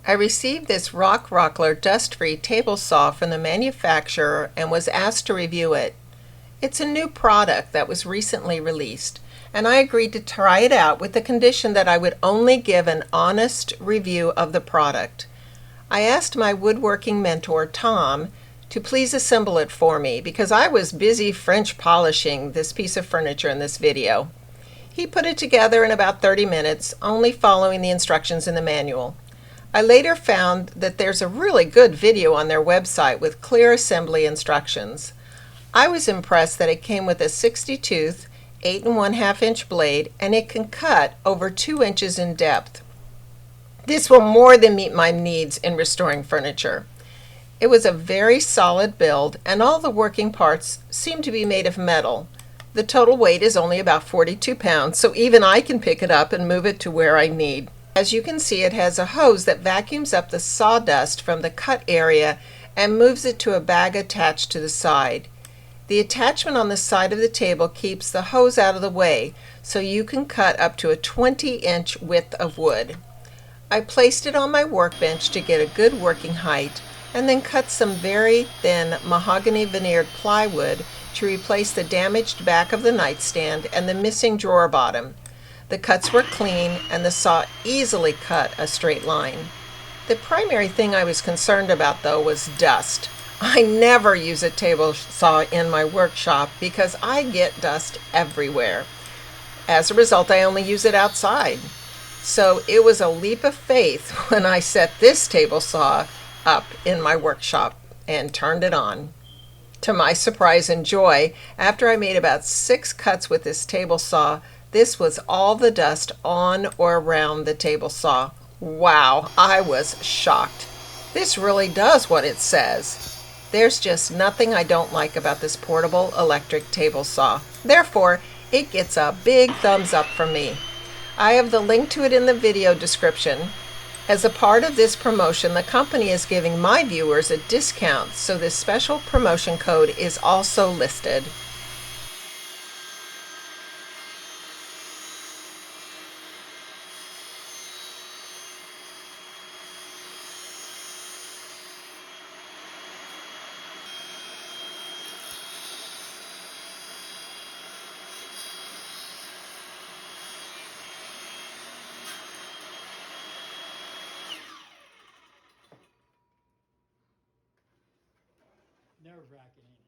I received this Rockler dust-free table saw from the manufacturer and was asked to review it. It's a new product that was recently released, and I agreed to try it out with the condition that I would only give an honest review of the product. I asked my woodworking mentor, Tom, to please assemble it for me because I was busy French polishing this piece of furniture in this video. He put it together in about 30 minutes, only following the instructions in the manual. I later found that there's a really good video on their website with clear assembly instructions. I was impressed that it came with a 60-tooth, 8 1/2 inch blade, and it can cut over 2 inches in depth. This will more than meet my needs in restoring furniture. It was a very solid build, and all the working parts seem to be made of metal. The total weight is only about 42 pounds, so even I can pick it up and move it to where I need. As you can see, it has a hose that vacuums up the sawdust from the cut area and moves it to a bag attached to the side. The attachment on the side of the table keeps the hose out of the way, so you can cut up to a 20-inch width of wood. I placed it on my workbench to get a good working height, and then cut some very thin mahogany veneered plywood to replace the damaged back of the nightstand and the missing drawer bottom. The cuts were clean, and the saw easily cut a straight line. The primary thing I was concerned about, though, was dust. I never use a table saw in my workshop because I get dust everywhere. As a result, I only use it outside. So it was a leap of faith when I set this table saw up in my workshop and turned it on. To my surprise and joy, after I made about 6 cuts with this table saw, this was all the dust on or around the table saw. Wow, I was shocked. This really does what it says. There's just nothing I don't like about this portable electric table saw. Therefore, it gets a big thumbs up from me. I have the link to it in the video description. As a part of this promotion, the company is giving my viewers a discount, so this special promotion code is also listed. Nerve-wracking, ain't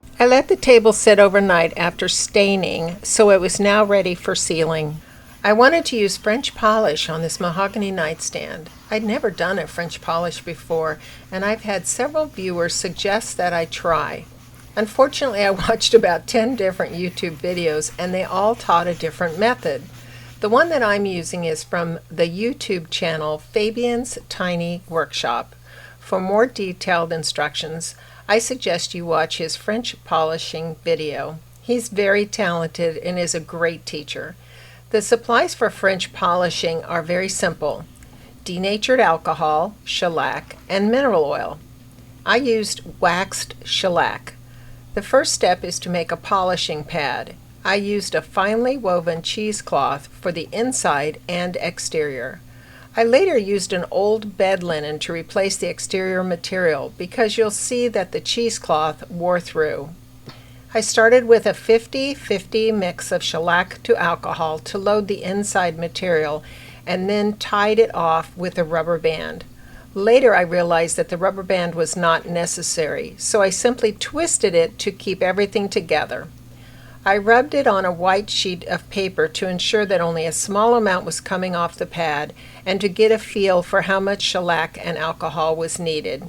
it? I let the table sit overnight after staining, so it was now ready for sealing. I wanted to use French polish on this mahogany nightstand. I'd never done a French polish before, and I've had several viewers suggest that I try. Unfortunately, I watched about 10 different YouTube videos, and they all taught a different method. The one that I'm using is from the YouTube channel Fabian's Tiny Workshop. For more detailed instructions, I suggest you watch his French polishing video. He's very talented and is a great teacher. The supplies for French polishing are very simple: denatured alcohol, shellac, and mineral oil. I used waxed shellac. The first step is to make a polishing pad. I used a finely woven cheesecloth for the inside and exterior. I later used an old bed linen to replace the exterior material because you'll see that the cheesecloth wore through. I started with a 50-50 mix of shellac to alcohol to load the inside material and then tied it off with a rubber band. Later I realized that the rubber band was not necessary, so I simply twisted it to keep everything together. I rubbed it on a white sheet of paper to ensure that only a small amount was coming off the pad and to get a feel for how much shellac and alcohol was needed.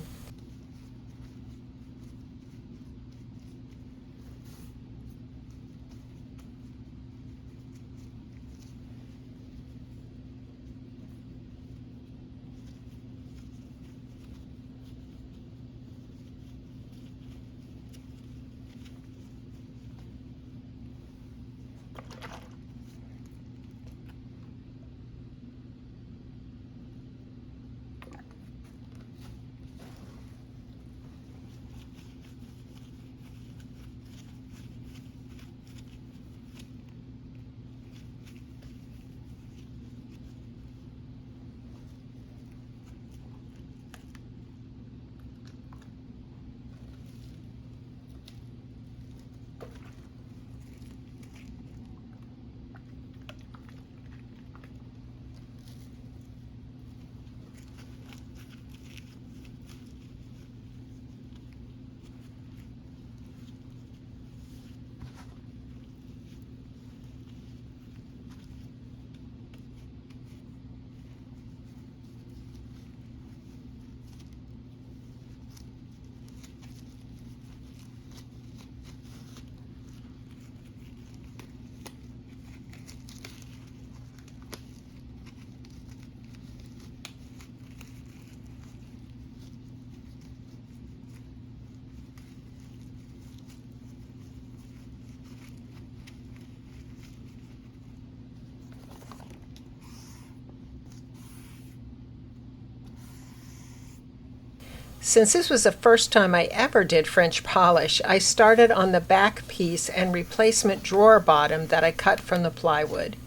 Since this was the first time I ever did French polish, I started on the back piece and replacement drawer bottom that I cut from the plywood.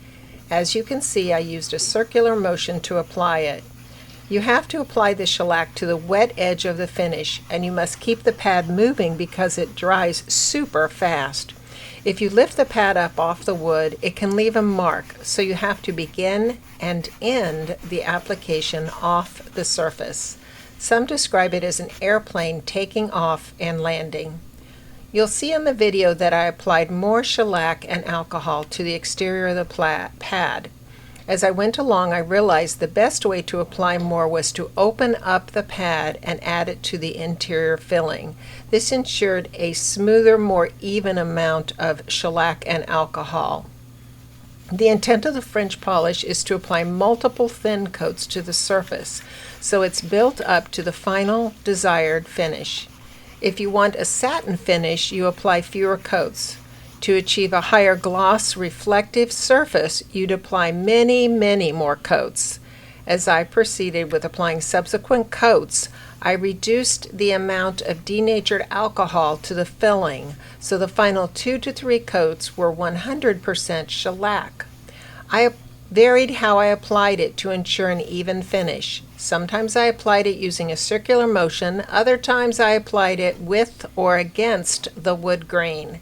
As you can see, I used a circular motion to apply it. You have to apply the shellac to the wet edge of the finish, and you must keep the pad moving because it dries super fast. If you lift the pad up off the wood, it can leave a mark, so you have to begin and end the application off the surface. Some describe it as an airplane taking off and landing. You'll see in the video that I applied more shellac and alcohol to the exterior of the pad. As I went along, I realized the best way to apply more was to open up the pad and add it to the interior filling. This ensured a smoother, more even amount of shellac and alcohol. The intent of the French polish is to apply multiple thin coats to the surface, so it's built up to the final desired finish. If you want a satin finish, you apply fewer coats. To achieve a higher gloss, reflective surface, you'd apply many, many more coats. As I proceeded with applying subsequent coats, I reduced the amount of denatured alcohol to the filling, so the final 2 to 3 coats were 100% shellac. I varied how I applied it to ensure an even finish. Sometimes I applied it using a circular motion, other times I applied it with or against the wood grain.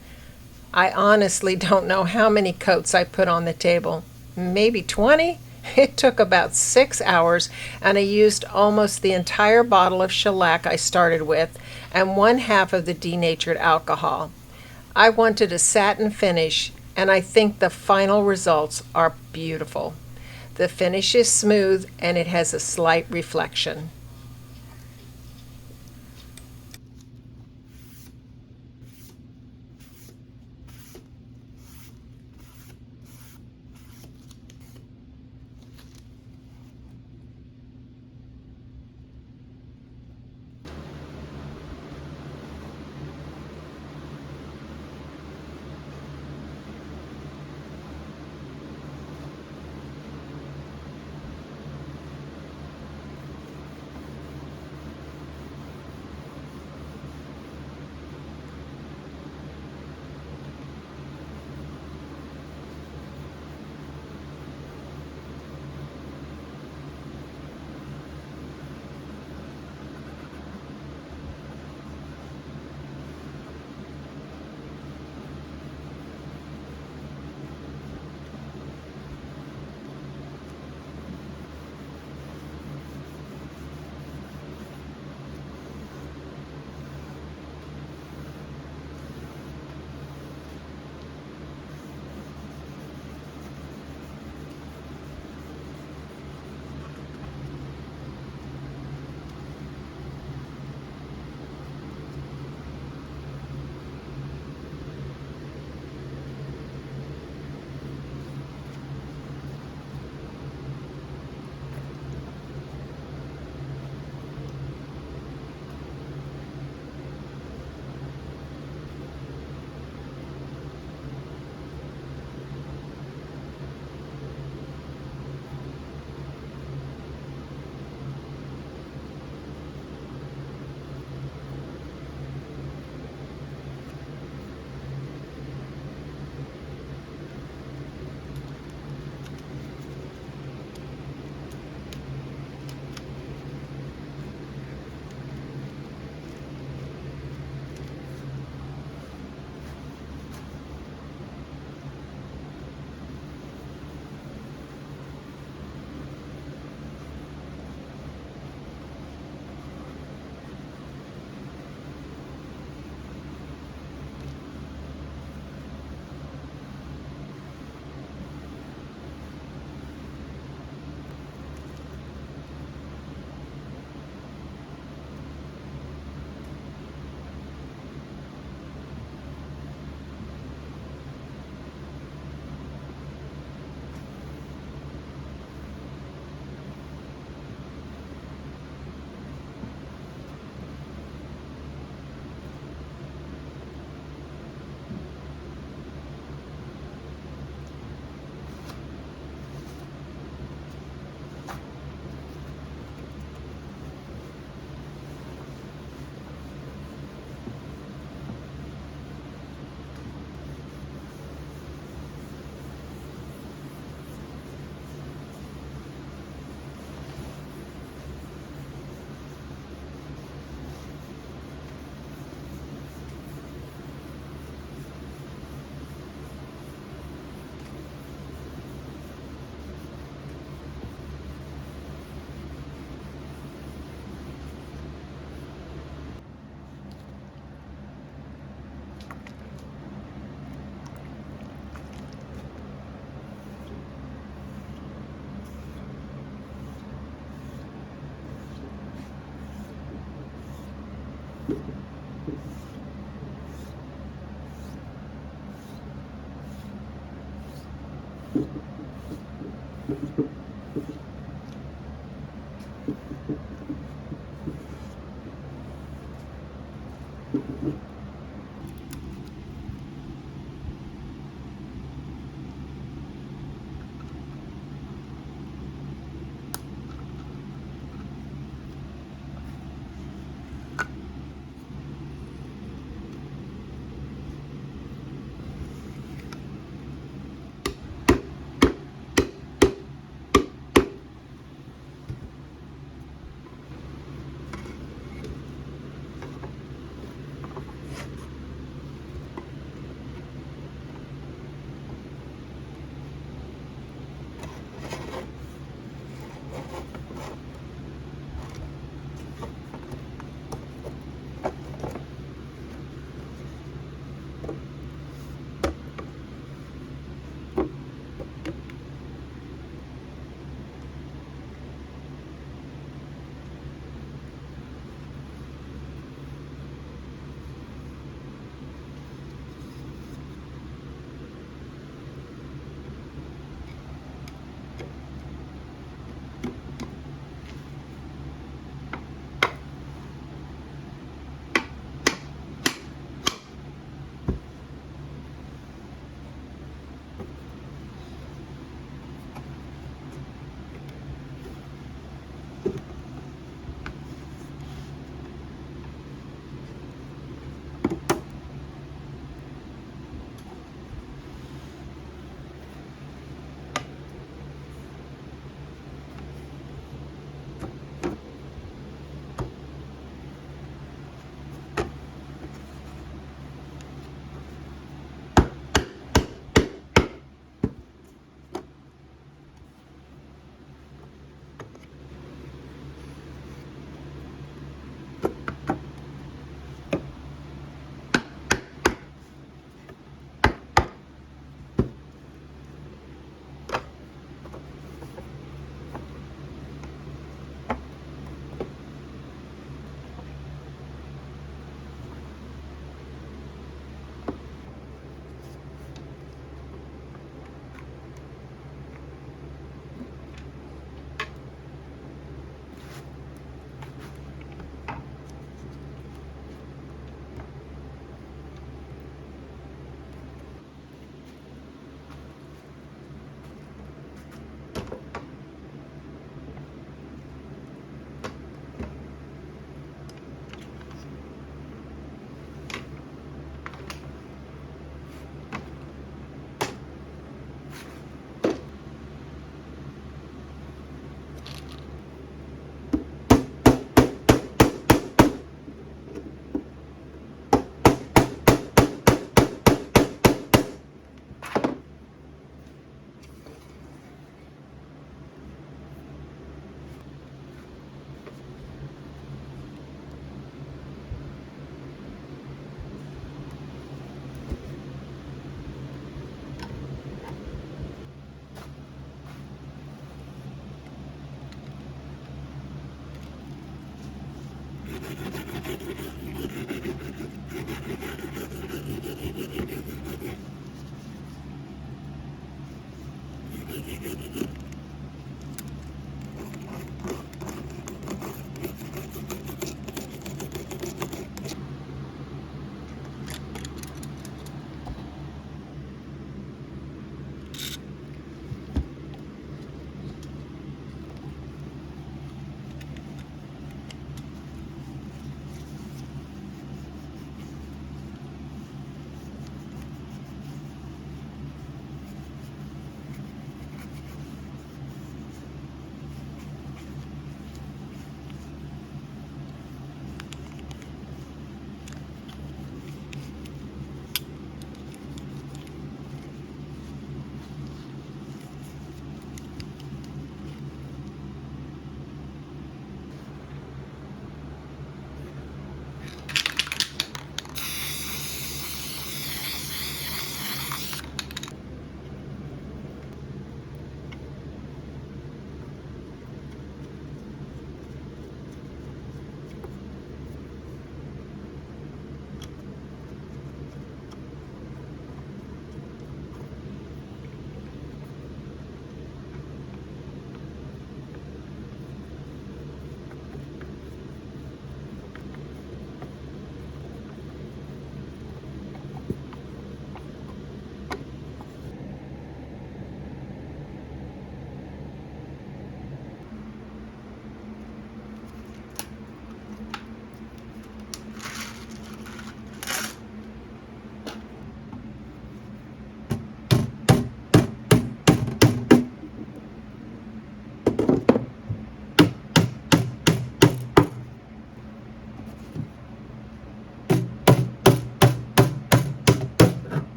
I honestly don't know how many coats I put on the table. Maybe 20? It took about 6 hours, and I used almost the entire bottle of shellac I started with and 1/2 of the denatured alcohol. I wanted a satin finish, and I think the final results are beautiful. The finish is smooth and it has a slight reflection.